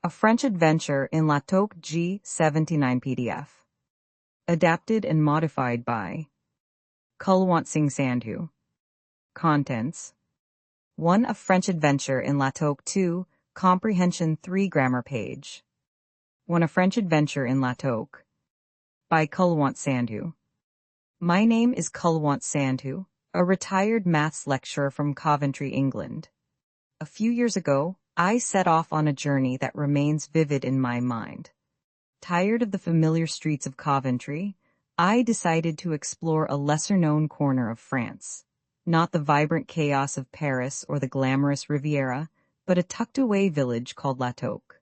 A French Adventure in La Toque G79 PDF. Adapted and modified by Kulwant Sandhu. Contents 1. A French Adventure in La Toque 2. Comprehension 3 Grammar page. 1. A French Adventure in La Toque by Kulwant Sandhu. My name is Kulwant Sandhu, a retired maths lecturer from Coventry, England. A few years ago, I set off on a journey that remains vivid in my mind. Tired of the familiar streets of Coventry, I decided to explore a lesser-known corner of France. Not the vibrant chaos of Paris or the glamorous Riviera, but a tucked-away village called La Toque.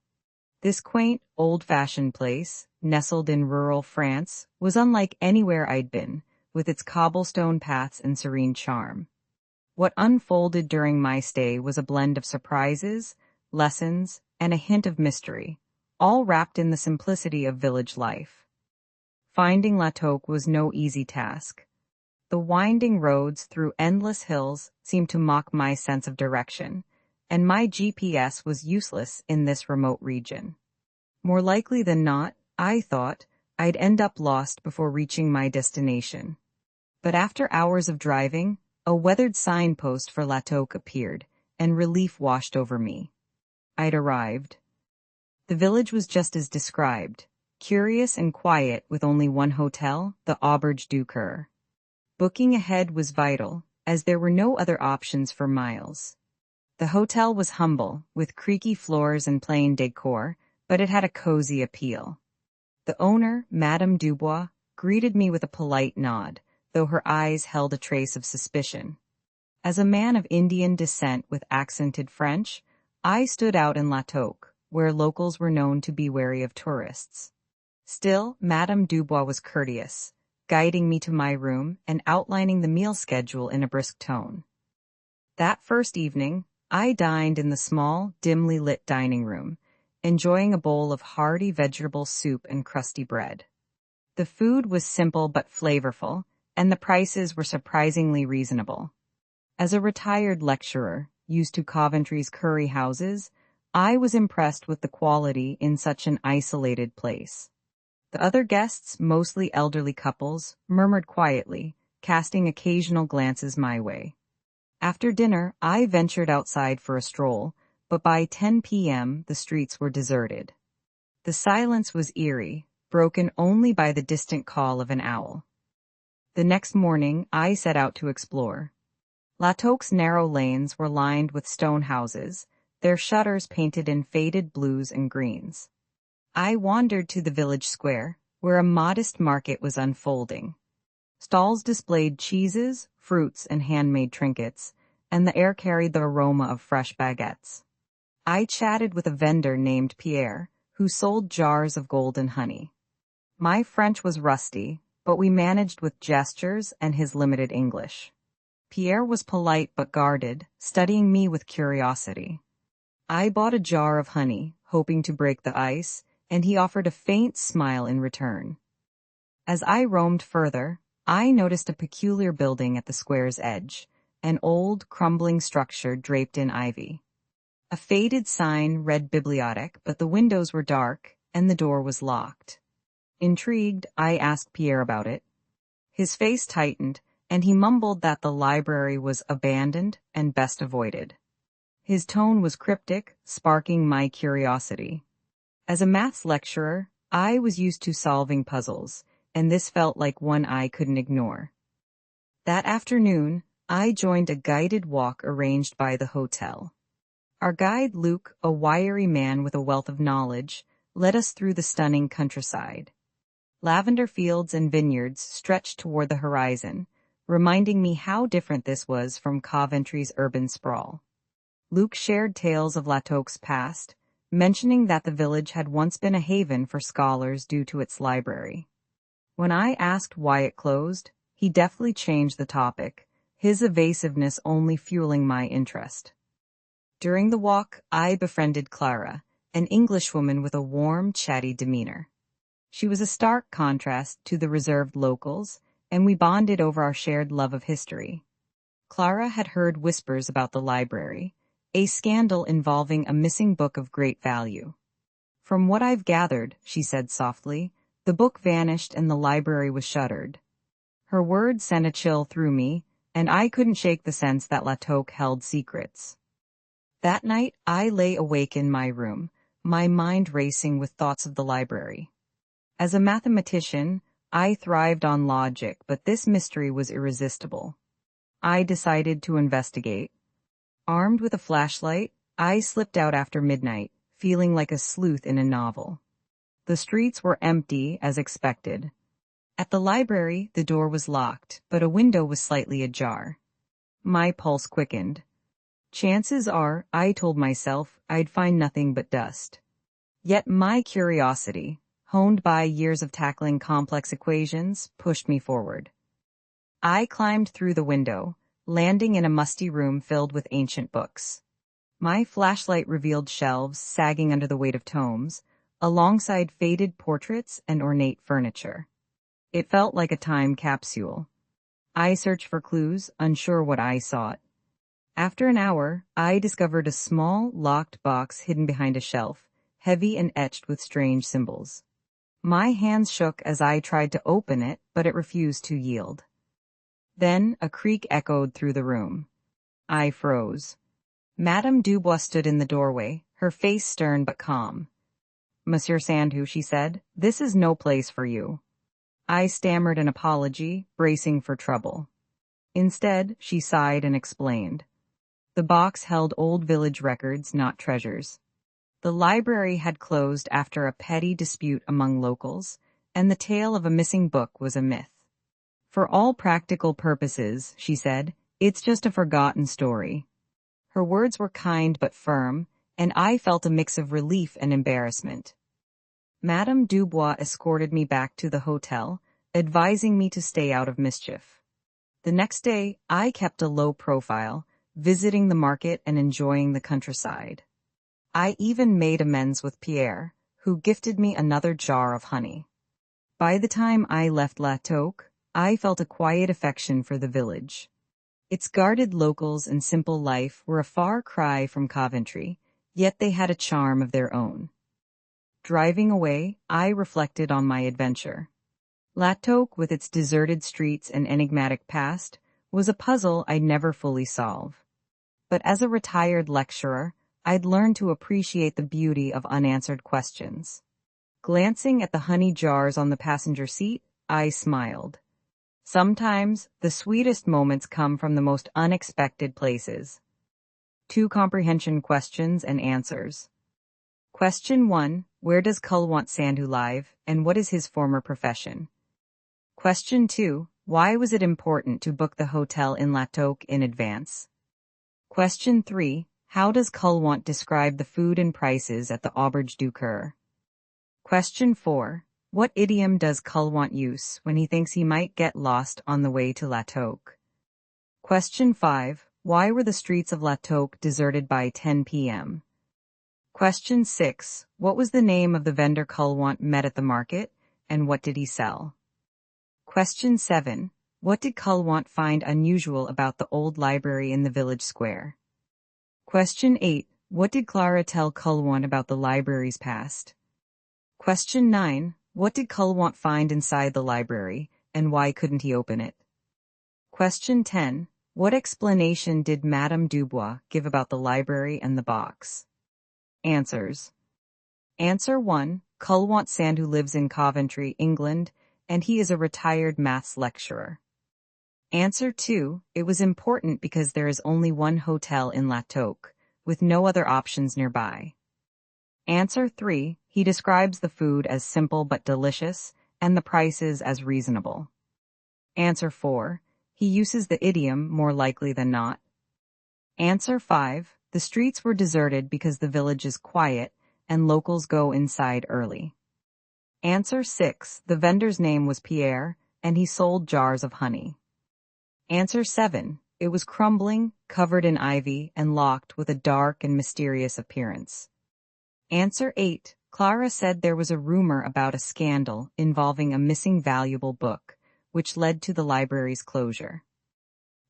This quaint, old-fashioned place, nestled in rural France, was unlike anywhere I'd been, with its cobblestone paths and serene charm. What unfolded during my stay was a blend of surprises, lessons, and a hint of mystery, all wrapped in the simplicity of village life. Finding La Toque was no easy task. The winding roads through endless hills seemed to mock my sense of direction, and my GPS was useless in this remote region. More likely than not, I thought, I'd end up lost before reaching my destination. But after hours of driving, a weathered signpost for La Toque appeared, and relief washed over me. I'd arrived. The village was just as described, curious and quiet with only one hotel, the Auberge du Coeur. Booking ahead was vital, as there were no other options for miles. The hotel was humble, with creaky floors and plain decor, but it had a cozy appeal. The owner, Madame Dubois, greeted me with a polite nod, though her eyes held a trace of suspicion. As a man of Indian descent with accented French, I stood out in La Toque, where locals were known to be wary of tourists. Still, Madame Dubois was courteous, guiding me to my room and outlining the meal schedule in a brisk tone. That first evening, I dined in the small, dimly lit dining room, enjoying a bowl of hearty vegetable soup and crusty bread. The food was simple but flavorful, and the prices were surprisingly reasonable. As a retired lecturer, used to Coventry's curry houses, I was impressed with the quality in such an isolated place. The other guests, mostly elderly couples, murmured quietly, casting occasional glances my way. After dinner, I ventured outside for a stroll, but by 10 p.m. the streets were deserted. The silence was eerie, broken only by the distant call of an owl. The next morning, I set out to explore. La Toque's narrow lanes were lined with stone houses, their shutters painted in faded blues and greens. I wandered to the village square, where a modest market was unfolding. Stalls displayed cheeses, fruits, and handmade trinkets, and the air carried the aroma of fresh baguettes. I chatted with a vendor named Pierre, who sold jars of golden honey. My French was rusty, but we managed with gestures and his limited English. Pierre was polite but guarded, studying me with curiosity. I bought a jar of honey, hoping to break the ice, and he offered a faint smile in return. As I roamed further, I noticed a peculiar building at the square's edge, an old, crumbling structure draped in ivy. A faded sign read Bibliothèque, but the windows were dark, and the door was locked. Intrigued, I asked Pierre about it. His face tightened, and he mumbled that the library was abandoned and best avoided. His tone was cryptic, sparking my curiosity. As a maths lecturer, I was used to solving puzzles, and this felt like one I couldn't ignore. That afternoon, I joined a guided walk arranged by the hotel. Our guide Luke, a wiry man with a wealth of knowledge, led us through the stunning countryside. Lavender fields and vineyards stretched toward the horizon, reminding me how different this was from Coventry's urban sprawl. Luke shared tales of La Toque's past, mentioning that the village had once been a haven for scholars due to its library. When I asked why it closed, he deftly changed the topic, his evasiveness only fueling my interest. During the walk, I befriended Clara, an Englishwoman with a warm, chatty demeanor. She was a stark contrast to the reserved locals, and we bonded over our shared love of history. Clara had heard whispers about the library, a scandal involving a missing book of great value. From what I've gathered, she said softly, the book vanished and the library was shuttered. Her words sent a chill through me, and I couldn't shake the sense that La Toque held secrets. That night, I lay awake in my room, my mind racing with thoughts of the library. As a mathematician, I thrived on logic, but this mystery was irresistible. I decided to investigate. Armed with a flashlight, I slipped out after midnight, feeling like a sleuth in a novel. The streets were empty, as expected. At the library, the door was locked, but a window was slightly ajar. My pulse quickened. Chances are, I told myself, I'd find nothing but dust. Yet my curiosity, honed by years of tackling complex equations, pushed me forward. I climbed through the window, landing in a musty room filled with ancient books. My flashlight revealed shelves sagging under the weight of tomes, alongside faded portraits and ornate furniture. It felt like a time capsule. I searched for clues, unsure what I sought. After an hour, I discovered a small, locked box hidden behind a shelf, heavy and etched with strange symbols. My hands shook as I tried to open it, but it refused to yield. Then a creak echoed through the room. I froze. Madame Dubois stood in the doorway, her face stern but calm. "Monsieur Sandhu," she said, "this is no place for you." I stammered an apology, bracing for trouble. Instead, she sighed and explained. The box held old village records, not treasures. The library had closed after a petty dispute among locals, and the tale of a missing book was a myth. For all practical purposes, she said, it's just a forgotten story. Her words were kind but firm, and I felt a mix of relief and embarrassment. Madame Dubois escorted me back to the hotel, advising me to stay out of mischief. The next day, I kept a low profile, visiting the market and enjoying the countryside. I even made amends with Pierre, who gifted me another jar of honey. By the time I left La Toque, I felt a quiet affection for the village. Its guarded locals and simple life were a far cry from Coventry, yet they had a charm of their own. Driving away, I reflected on my adventure. La Toque, with its deserted streets and enigmatic past, was a puzzle I'd never fully solve. But as a retired lecturer, I'd learned to appreciate the beauty of unanswered questions. Glancing at the honey jars on the passenger seat, I smiled. Sometimes, the sweetest moments come from the most unexpected places. 2 comprehension questions and answers. Question 1. Where does Kulwant Sandhu live, and what is his former profession? Question 2. Why was it important to book the hotel in La Toque in advance? Question 3. How does Kulwant describe the food and prices at the Auberge du Coeur? Question 4. What idiom does Kulwant use when he thinks he might get lost on the way to La Toque? Question 5. Why were the streets of La Toque deserted by 10 p.m.? Question 6. What was the name of the vendor Kulwant met at the market, and what did he sell? Question 7. What did Kulwant find unusual about the old library in the village square? Question 8. What did Clara tell Kulwant about the library's past? Question 9. What did Kulwant find inside the library, and why couldn't he open it? Question 10. What explanation did Madame Dubois give about the library and the box? Answers. Answer 1. Kulwant Sandhu lives in Coventry, England, and he is a retired maths lecturer. Answer 2. It was important because there is only one hotel in La Toque, with no other options nearby. Answer 3. He describes the food as simple but delicious, and the prices as reasonable. Answer 4. He uses the idiom more likely than not. Answer 5. The streets were deserted because the village is quiet, and locals go inside early. Answer 6. The vendor's name was Pierre, and he sold jars of honey. Answer 7. It was crumbling, covered in ivy, and locked with a dark and mysterious appearance. Answer 8. Clara said there was a rumor about a scandal involving a missing valuable book, which led to the library's closure.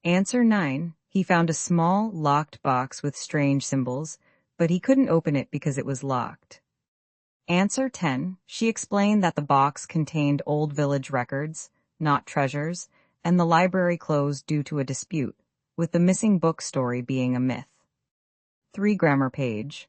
Answer 9. He found a small, locked box with strange symbols, but he couldn't open it because it was locked. Answer 10. She explained that the box contained old village records, not treasures, and the library closed due to a dispute, with the missing book story being a myth. 3 grammar page.